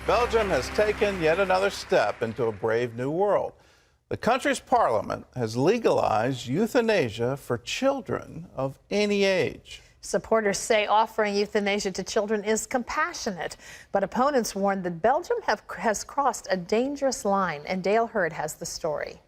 Belgium has taken yet another step into a brave new world. The country's parliament has legalized euthanasia for children of any age. Supporters say offering euthanasia to children is compassionate, but opponents warn that Belgium has crossed a dangerous line, and Dale Hurd has the story.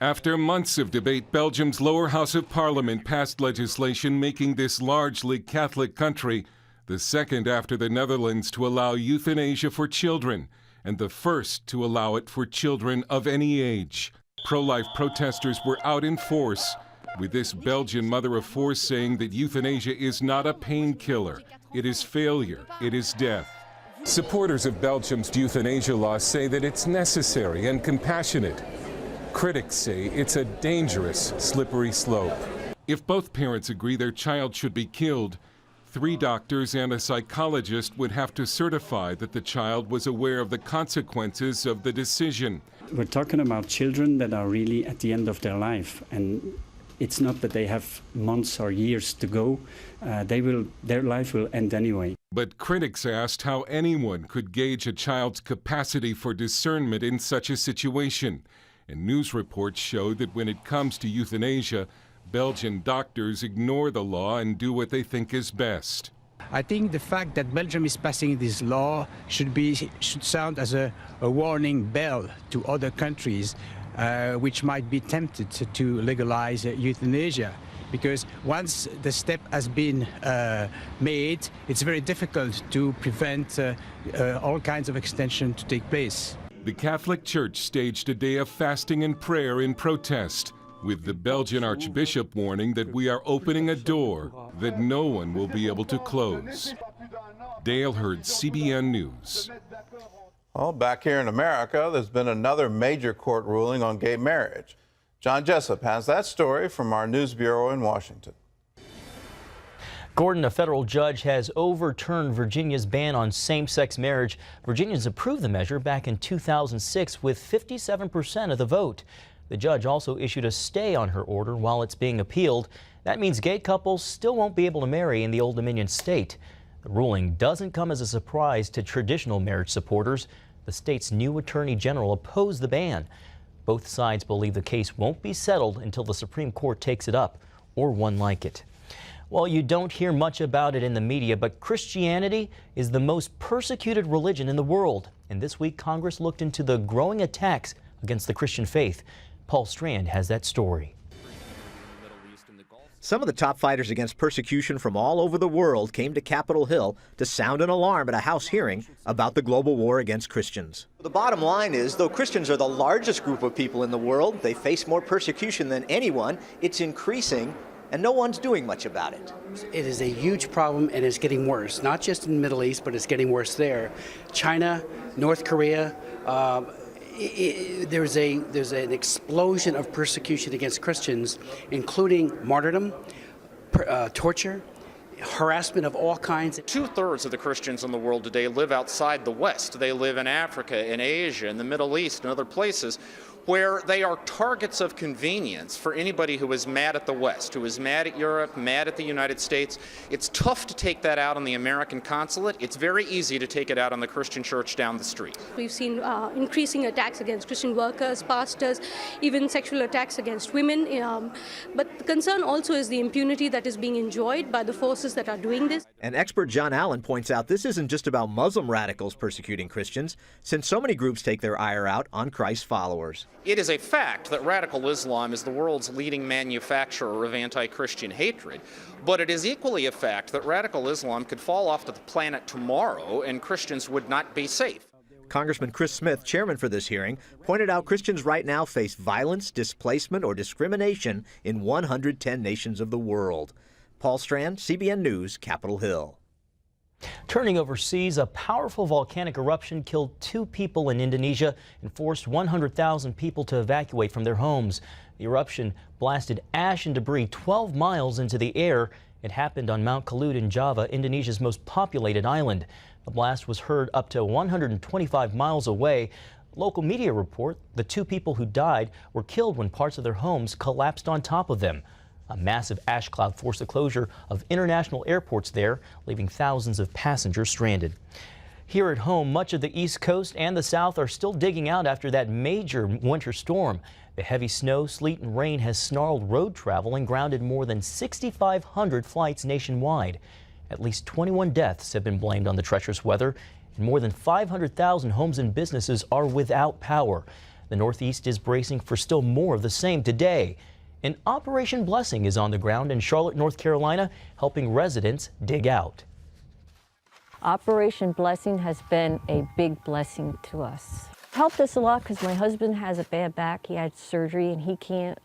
After months of debate, Belgium's lower house of parliament passed legislation making this largely Catholic country the second after the Netherlands to allow euthanasia for children, and the first to allow it for children of any age. Pro-life protesters were out in force, with this Belgian mother of four saying that euthanasia is not a painkiller, it is failure, it is death. Supporters of Belgium's euthanasia law say that it's necessary and compassionate. Critics say it's a dangerous, slippery slope. If both parents agree their child should be killed, 3 doctors and a psychologist would have to certify that the child was aware of the consequences of the decision. We're talking about children that are really at the end of their life, and it's not that they have months or years to go. Their life will end anyway. But critics asked how anyone could gauge a child's capacity for discernment in such a situation. And news reports show that when it comes to euthanasia, Belgian doctors ignore the law and do what they think is best. I think the fact that Belgium is passing this law should sound as a warning bell to other countries which might be tempted to legalize euthanasia. Because once the step has been made, it's very difficult to prevent all kinds of extension to take place. The Catholic Church staged a day of fasting and prayer in protest, with the Belgian Archbishop warning that we are opening a door that no one will be able to close. Dale Hurd, CBN News. Well, back here in America, there's been another major court ruling on gay marriage. John Jessup has that story from our news bureau in Washington. Gordon, a federal judge has overturned Virginia's ban on same-sex marriage. Virginians approved the measure back in 2006 with 57% of the vote. The judge also issued a stay on her order while it's being appealed. That means gay couples still won't be able to marry in the Old Dominion state. The ruling doesn't come as a surprise to traditional marriage supporters. The state's new attorney general opposed the ban. Both sides believe the case won't be settled until the Supreme Court takes it up, or one like it. Well, you don't hear much about it in the media, but Christianity is the most persecuted religion in the world. And this week, Congress looked into the growing attacks against the Christian faith. Paul Strand has that story. Some of the top fighters against persecution from all over the world came to Capitol Hill to sound an alarm at a House hearing about the global war against Christians. The bottom line is, though Christians are the largest group of people in the world, they face more persecution than anyone. It's increasing, and no one's doing much about it. It is a huge problem, and it's getting worse, not just in the Middle East, but it's getting worse there. China, North Korea, there's an explosion of persecution against Christians, including martyrdom, torture, harassment of all kinds. 2/3 of the Christians in the world today live outside the West. They live in Africa, in Asia, in the Middle East, and other places where they are targets of convenience for anybody who is mad at the West, who is mad at Europe, mad at the United States. It's tough to take that out on the American consulate. It's very easy to take it out on the Christian church down the street. We've seen increasing attacks against Christian workers, pastors, even sexual attacks against women. But the concern also is the impunity that is being enjoyed by the forces that are doing this. And expert John Allen points out this isn't just about Muslim radicals persecuting Christians, since so many groups take their ire out on Christ's followers. It is a fact that radical Islam is the world's leading manufacturer of anti-Christian hatred, but it is equally a fact that radical Islam could fall off to the planet tomorrow and Christians would not be safe. Congressman Chris Smith, chairman for this hearing, pointed out Christians right now face violence, displacement, or discrimination in 110 nations of the world. Paul Strand, CBN News, Capitol Hill. Turning overseas, a powerful volcanic eruption killed 2 people in Indonesia and forced 100,000 people to evacuate from their homes. The eruption blasted ash and debris 12 miles into the air. It happened on Mount Kelut in Java, Indonesia's most populated island. The blast was heard up to 125 miles away. Local media report the 2 people who died were killed when parts of their homes collapsed on top of them. A massive ash cloud forced the closure of international airports there, leaving thousands of passengers stranded. Here at home, much of the East Coast and the South are still digging out after that major winter storm. The heavy snow, sleet, and rain has snarled road travel and grounded more than 6,500 flights nationwide. At least 21 deaths have been blamed on the treacherous weather, and more than 500,000 homes and businesses are without power. The Northeast is bracing for still more of the same today. And Operation Blessing is on the ground in Charlotte, North Carolina, helping residents dig out. Operation Blessing has been a big blessing to us. Helped us a lot because my husband has a bad back. He had surgery and he can't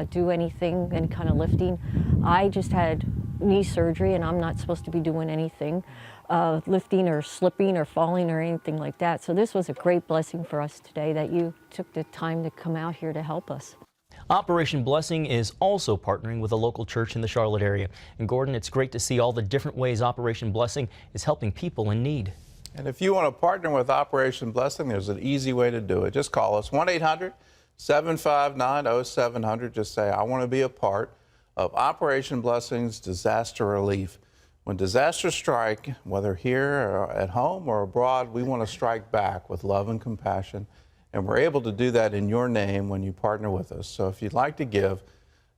do anything, any kind of lifting. I just had knee surgery and I'm not supposed to be doing anything, lifting or slipping or falling or anything like that. So this was a great blessing for us today that you took the time to come out here to help us. Operation Blessing is also partnering with a local church in the Charlotte area. And Gordon, it's great to see all the different ways Operation Blessing is helping people in need. And if you want to partner with Operation Blessing, there's an easy way to do it. Just call us 1-800-759-0700. Just say, I want to be a part of Operation Blessing's disaster relief. When disasters strike, whether here or at home or abroad, we want to strike back with love and compassion. And we're able to do that in your name when you partner with us. So if you'd like to give,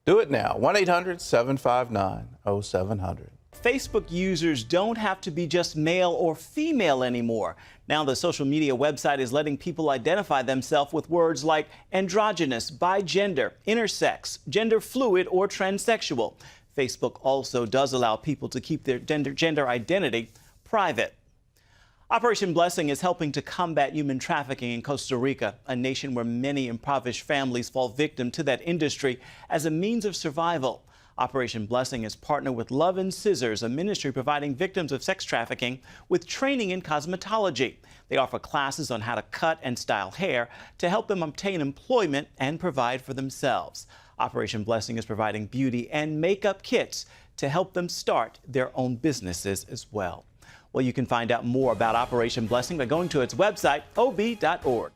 do it now. 1-800-759-0700. Facebook users don't have to be just male or female anymore. Now the social media website is letting people identify themselves with words like androgynous, bigender, intersex, gender fluid, or transsexual. Facebook also does allow people to keep their gender identity private. Operation Blessing is helping to combat human trafficking in Costa Rica, a nation where many impoverished families fall victim to that industry as a means of survival. Operation Blessing has partnered with Love and Scissors, a ministry providing victims of sex trafficking with training in cosmetology. They offer classes on how to cut and style hair to help them obtain employment and provide for themselves. Operation Blessing is providing beauty and makeup kits to help them start their own businesses as well. Well, you can find out more about Operation Blessing by going to its website, ob.org.